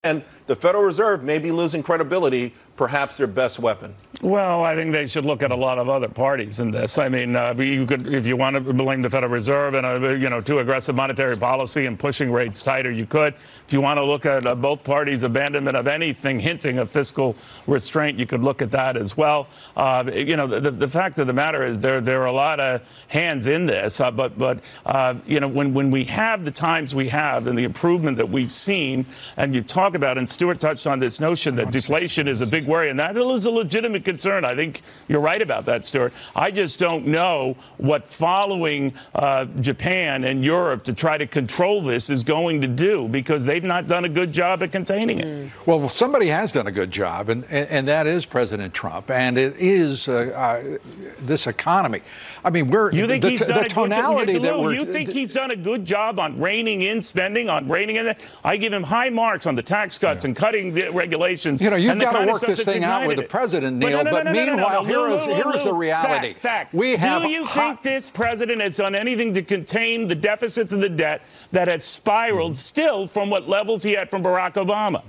And the Federal Reserve may be losing credibility, perhaps their best weapon. Well, I think they should look at a lot of other parties in this. I mean, you could, if you want to blame the Federal Reserve and too aggressive monetary policy and pushing rates tighter, you could. If you want to look at both parties' abandonment of anything hinting of fiscal restraint, you could look at that as well. The fact of the matter is there are a lot of hands in this, but when we have the times we have and the improvement that we've seen, and you talk about, and Stuart touched on this notion that deflation is a big worry, and that is a legitimate concern. I think you're right about that, Stuart. I just don't know what following Japan and Europe to try to control this is going to do, because they've not done a good job at containing it. Well, somebody has done a good job, and that is President Trump, and it is this economy. I mean, you think he's done a good job on reining in spending, on reining in it? I give him high marks on the tax cuts and cutting the regulations. You've got to work this thing out with the president, Neil. But meanwhile, here is the reality. Fact. Do you think this president has done anything to contain the deficits and the debt that has spiraled still from what levels he had from Barack Obama?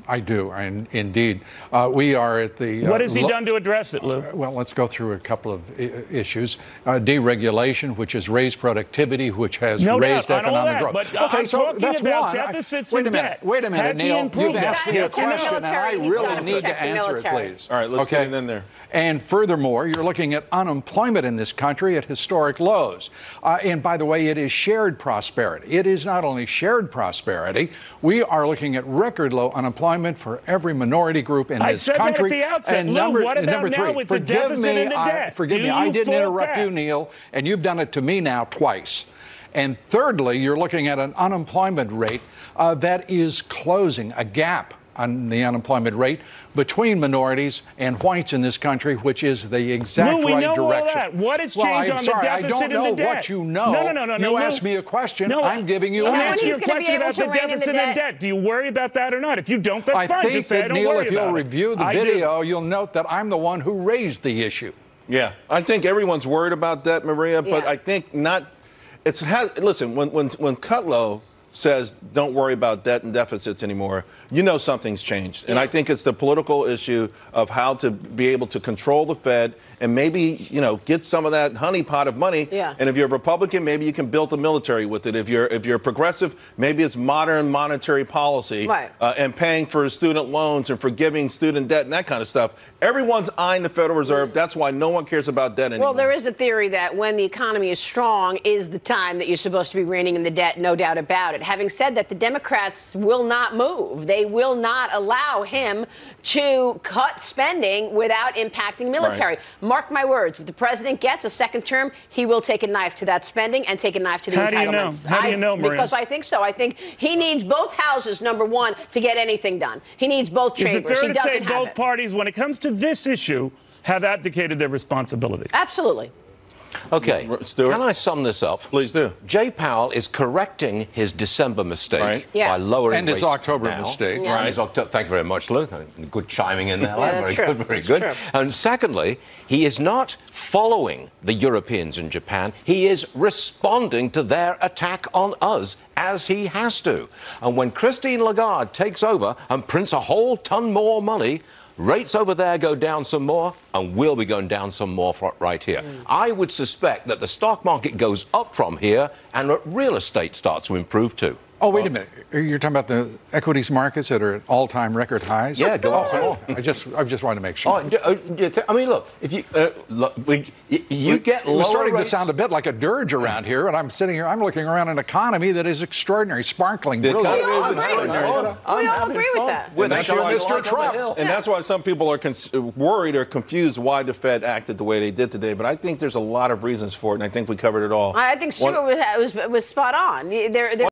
I do, indeed. We are at the... what has he done to address it, Lou? Well, let's go through a couple of issues. Deregulation, which has raised productivity, which has raised economic growth. But I'm talking about deficits and debt. Wait a minute, Neil. You've asked me a question, and I really need to answer it, please. All right, let's get it in there. And furthermore, you're looking at unemployment in this country at historic lows. And by the way, it is shared prosperity. It is not only shared prosperity. We are looking at record low unemployment for every minority group in this country. I said that at the outset. And Lou, what about now with the deficit and the debt? Forgive me, I didn't interrupt you, Neil, and you've done it to me now twice. And thirdly, you're looking at an unemployment rate that is closing a gap on the unemployment rate between minorities and whites in this country, which is the exact right direction. All that. What has changed on the deficit and the debt? I don't know what you know. No. You asked me a question. I'm giving you an answer. I'm asking you a question about the deficit and debt. Do you worry about that or not? If you don't, that's fine. Just say I don't worry about it. Neil, if you'll review the video, you'll note that I'm the one who raised the issue. Yeah, I think everyone's worried about that, Maria, but I think not. Listen, when Kudlow says don't worry about debt and deficits anymore, you know something's changed. And I think it's the political issue of how to be able to control the Fed and maybe, get some of that honeypot of money. Yeah. And if you're a Republican, maybe you can build the military with it. If you're progressive, maybe it's modern monetary policy and paying for student loans and forgiving student debt and that kind of stuff. Everyone's eyeing the Federal Reserve. That's why no one cares about debt anymore. Well, there is a theory that when the economy is strong is the time that you're supposed to be reining in the debt, no doubt about it. Having said that, the Democrats will not move. They will not allow him to cut spending without impacting military. Mark my words, if the president gets a second term, he will take a knife to that spending and take a knife to the entitlements. How do you know, Maria? Because I think so. I think he needs both houses, number one, to get anything done. He needs both chambers. Is it fair to say both parties, when it comes to this issue, have abdicated their responsibilities? Absolutely. Okay, Stuart? Can I sum this up? Please do. Jay Powell is correcting his December mistake by lowering rates. And his October mistake. Thank you very much, Luke. Good chiming in there. Very good, very True. good. And secondly, he is not following the Europeans and Japan. He is responding to their attack on us, as he has to. And when Christine Lagarde takes over and prints a whole ton more money, rates over there go down some more, and we'll be going down some more right here. I would suspect that the stock market goes up from here, and real estate starts to improve too. Oh, wait a minute. You're talking about the equities markets that are at all-time record highs? Yeah, go up some more. I just wanted to make sure. I mean, look, if you get lower It's starting rates, to sound a bit like a dirge around here, and I'm sitting here, I'm looking around an economy that is extraordinary, sparkling, brilliant. We all agree with that. And that's why Mr. Trump. And that's why some people are worried or confused why the Fed acted the way they did today. But I think there's a lot of reasons for it, and I think we covered it all. I think Stuart was spot on.